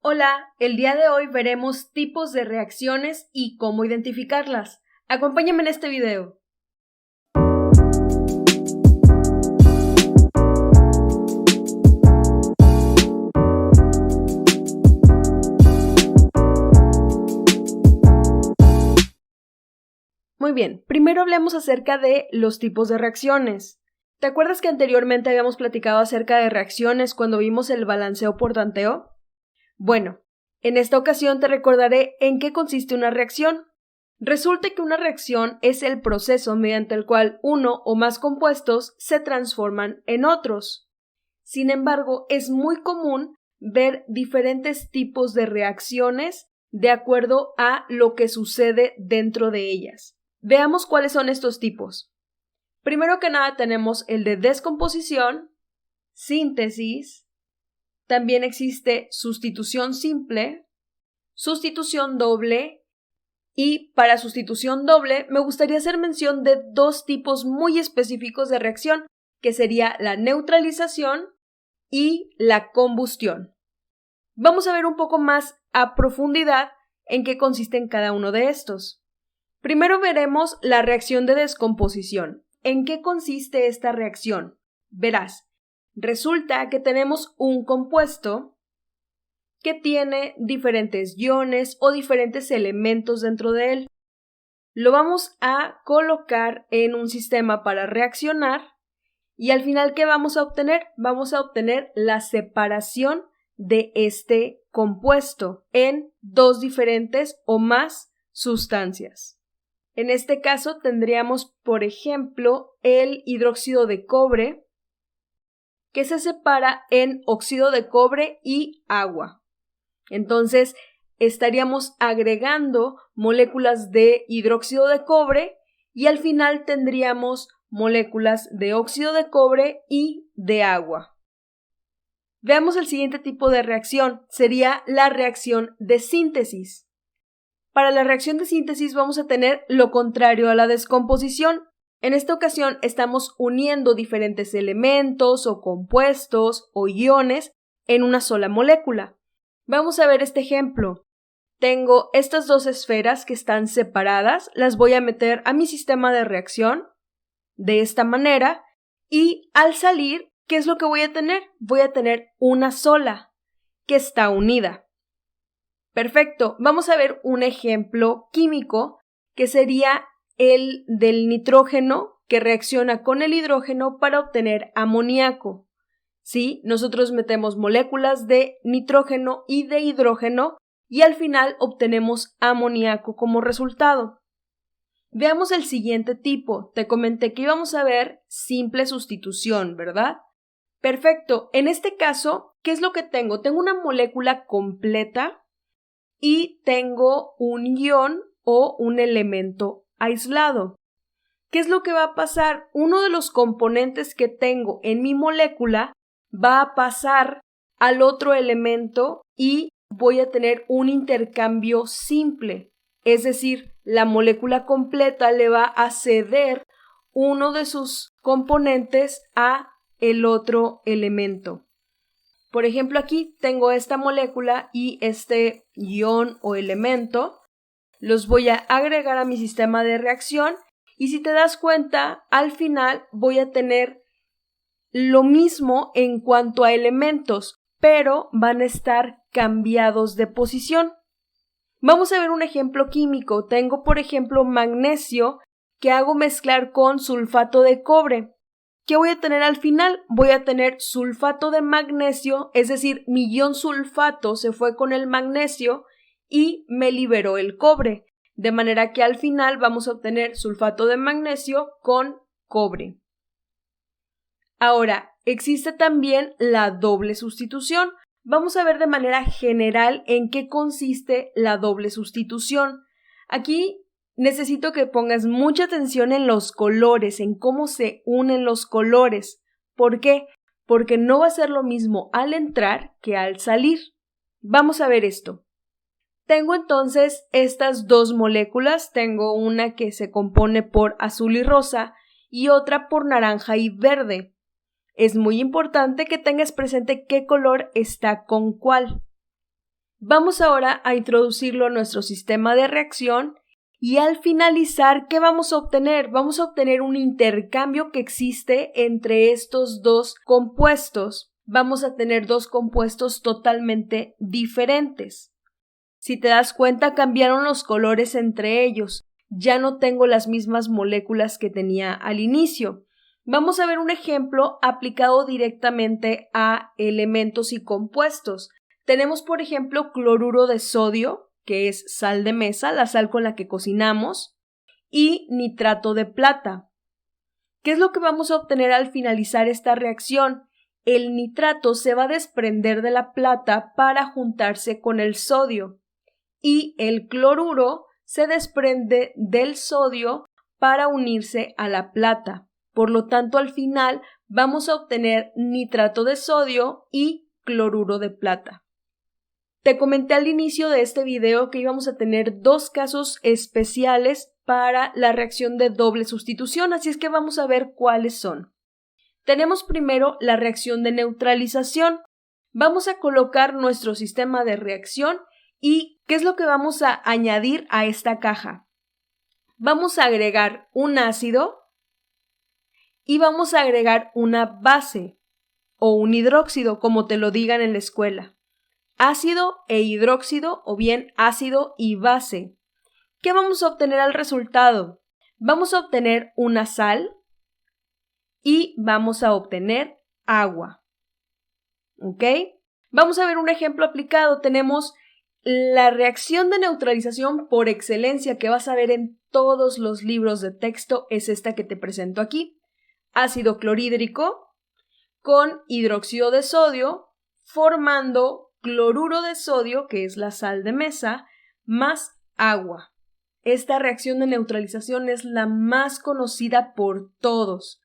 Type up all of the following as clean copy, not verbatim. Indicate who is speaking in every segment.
Speaker 1: Hola, el día de hoy veremos tipos de reacciones y cómo identificarlas. Acompáñame en este video. Muy bien, primero hablemos acerca de los tipos de reacciones. ¿Te acuerdas que anteriormente habíamos platicado acerca de reacciones cuando vimos el balanceo por tanteo? Bueno, en esta ocasión te recordaré en qué consiste una reacción. Resulta que una reacción es el proceso mediante el cual uno o más compuestos se transforman en otros. Sin embargo, es muy común ver diferentes tipos de reacciones de acuerdo a lo que sucede dentro de ellas. Veamos cuáles son estos tipos. Primero que nada tenemos el de descomposición, síntesis. También existe sustitución simple, sustitución doble y para sustitución doble me gustaría hacer mención de dos tipos muy específicos de reacción, que sería la neutralización y la combustión. Vamos a ver un poco más a profundidad en qué consisten cada uno de estos. Primero veremos la reacción de descomposición. ¿En qué consiste esta reacción? Verás. Resulta que tenemos un compuesto que tiene diferentes iones o diferentes elementos dentro de él. Lo vamos a colocar en un sistema para reaccionar y al final, ¿qué vamos a obtener? Vamos a obtener la separación de este compuesto en dos diferentes o más sustancias. En este caso tendríamos, por ejemplo, el hidróxido de cobre, que se separa en óxido de cobre y agua. Entonces, estaríamos agregando moléculas de hidróxido de cobre y al final tendríamos moléculas de óxido de cobre y de agua. Veamos el siguiente tipo de reacción, sería la reacción de síntesis. Para la reacción de síntesis vamos a tener lo contrario a la descomposición. En esta ocasión estamos uniendo diferentes elementos o compuestos o iones en una sola molécula. Vamos a ver este ejemplo. Tengo estas dos esferas que están separadas, las voy a meter a mi sistema de reacción de esta manera y al salir, ¿qué es lo que voy a tener? Voy a tener una sola que está unida. Perfecto, vamos a ver un ejemplo químico que sería el del nitrógeno que reacciona con el hidrógeno para obtener amoníaco. ¿Sí? Nosotros metemos moléculas de nitrógeno y de hidrógeno y al final obtenemos amoníaco como resultado. Veamos el siguiente tipo. Te comenté que íbamos a ver simple sustitución, ¿verdad? Perfecto. En este caso, ¿qué es lo que tengo? Tengo una molécula completa y tengo un ion o un elemento aislado. ¿Qué es lo que va a pasar? Uno de los componentes que tengo en mi molécula va a pasar al otro elemento y voy a tener un intercambio simple. Es decir, la molécula completa le va a ceder uno de sus componentes a el otro elemento. Por ejemplo, aquí tengo esta molécula y este ion o elemento. Los voy a agregar a mi sistema de reacción y si te das cuenta, al final voy a tener lo mismo en cuanto a elementos, pero van a estar cambiados de posición. Vamos a ver un ejemplo químico. Tengo, por ejemplo, magnesio que hago mezclar con sulfato de cobre. ¿Qué voy a tener al final? Voy a tener sulfato de magnesio, es decir, mi ion sulfato se fue con el magnesio y me liberó el cobre, de manera que al final vamos a obtener sulfato de magnesio con cobre. Ahora, existe también la doble sustitución. Vamos a ver de manera general en qué consiste la doble sustitución. Aquí necesito que pongas mucha atención en los colores, en cómo se unen los colores. ¿Por qué? Porque no va a ser lo mismo al entrar que al salir. Vamos a ver esto. Tengo entonces estas dos moléculas. Tengo una que se compone por azul y rosa y otra por naranja y verde. Es muy importante que tengas presente qué color está con cuál. Vamos ahora a introducirlo a nuestro sistema de reacción y al finalizar, ¿qué vamos a obtener? Vamos a obtener un intercambio que existe entre estos dos compuestos. Vamos a tener dos compuestos totalmente diferentes. Si te das cuenta, cambiaron los colores entre ellos. Ya no tengo las mismas moléculas que tenía al inicio. Vamos a ver un ejemplo aplicado directamente a elementos y compuestos. Tenemos, por ejemplo, cloruro de sodio, que es sal de mesa, la sal con la que cocinamos, y nitrato de plata. ¿Qué es lo que vamos a obtener al finalizar esta reacción? El nitrato se va a desprender de la plata para juntarse con el sodio y el cloruro se desprende del sodio para unirse a la plata. Por lo tanto, al final vamos a obtener nitrato de sodio y cloruro de plata. Te comenté al inicio de este video que íbamos a tener dos casos especiales para la reacción de doble sustitución, así es que vamos a ver cuáles son. Tenemos primero la reacción de neutralización. Vamos a colocar nuestro sistema de reacción y ¿qué es lo que vamos a añadir a esta caja? Vamos a agregar un ácido y vamos a agregar una base o un hidróxido, como te lo digan en la escuela. Ácido e hidróxido o bien ácido y base. ¿Qué vamos a obtener al resultado? Vamos a obtener una sal y vamos a obtener agua. ¿Ok? Vamos a ver un ejemplo aplicado. Tenemos la reacción de neutralización por excelencia que vas a ver en todos los libros de texto, es esta que te presento aquí. Ácido clorhídrico con hidróxido de sodio formando cloruro de sodio, que es la sal de mesa, más agua. Esta reacción de neutralización es la más conocida por todos.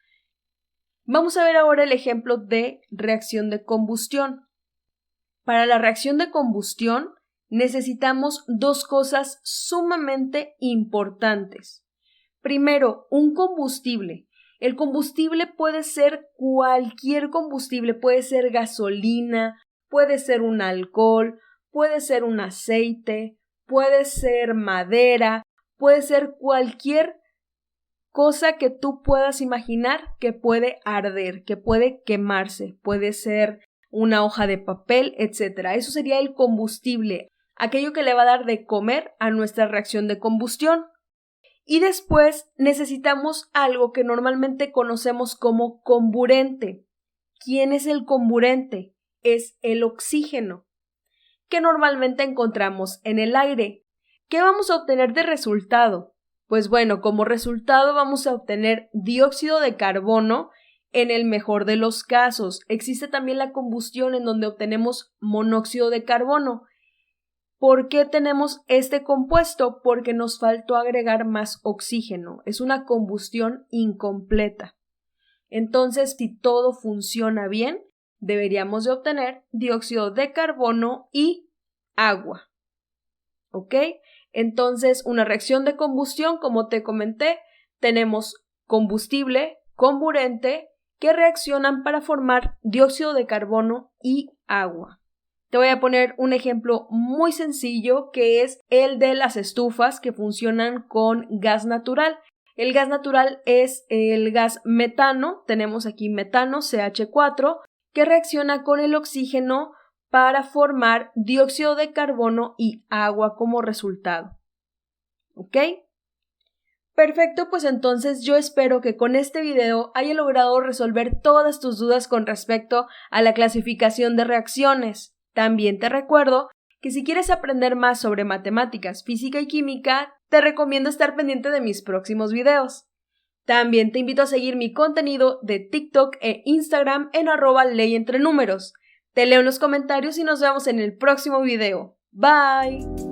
Speaker 1: Vamos a ver ahora el ejemplo de reacción de combustión. Para la reacción de combustión necesitamos dos cosas sumamente importantes. Primero, un combustible. El combustible puede ser cualquier combustible, puede ser gasolina, puede ser un alcohol, puede ser un aceite, puede ser madera, puede ser cualquier cosa que tú puedas imaginar que puede arder, que puede quemarse, puede ser una hoja de papel, etc. Eso sería el combustible, aquello que le va a dar de comer a nuestra reacción de combustión. Y después necesitamos algo que normalmente conocemos como comburente. ¿Quién es el comburente? Es el oxígeno, que normalmente encontramos en el aire. ¿Qué vamos a obtener de resultado? Pues bueno, como resultado vamos a obtener dióxido de carbono en el mejor de los casos. Existe también la combustión en donde obtenemos monóxido de carbono. ¿Por qué tenemos este compuesto? Porque nos faltó agregar más oxígeno. Es una combustión incompleta. Entonces, si todo funciona bien, deberíamos de obtener dióxido de carbono y agua. ¿Ok? Entonces, una reacción de combustión, como te comenté, tenemos combustible, comburente, que reaccionan para formar dióxido de carbono y agua. Te voy a poner un ejemplo muy sencillo que es el de las estufas que funcionan con gas natural. El gas natural es el gas metano, tenemos aquí metano, CH4, que reacciona con el oxígeno para formar dióxido de carbono y agua como resultado. ¿Ok? Perfecto, pues entonces yo espero que con este video haya logrado resolver todas tus dudas con respecto a la clasificación de reacciones. También te recuerdo que si quieres aprender más sobre matemáticas, física y química, te recomiendo estar pendiente de mis próximos videos. También te invito a seguir mi contenido de TikTok e Instagram en @leyentrenúmeros. Te leo en los comentarios y nos vemos en el próximo video. Bye.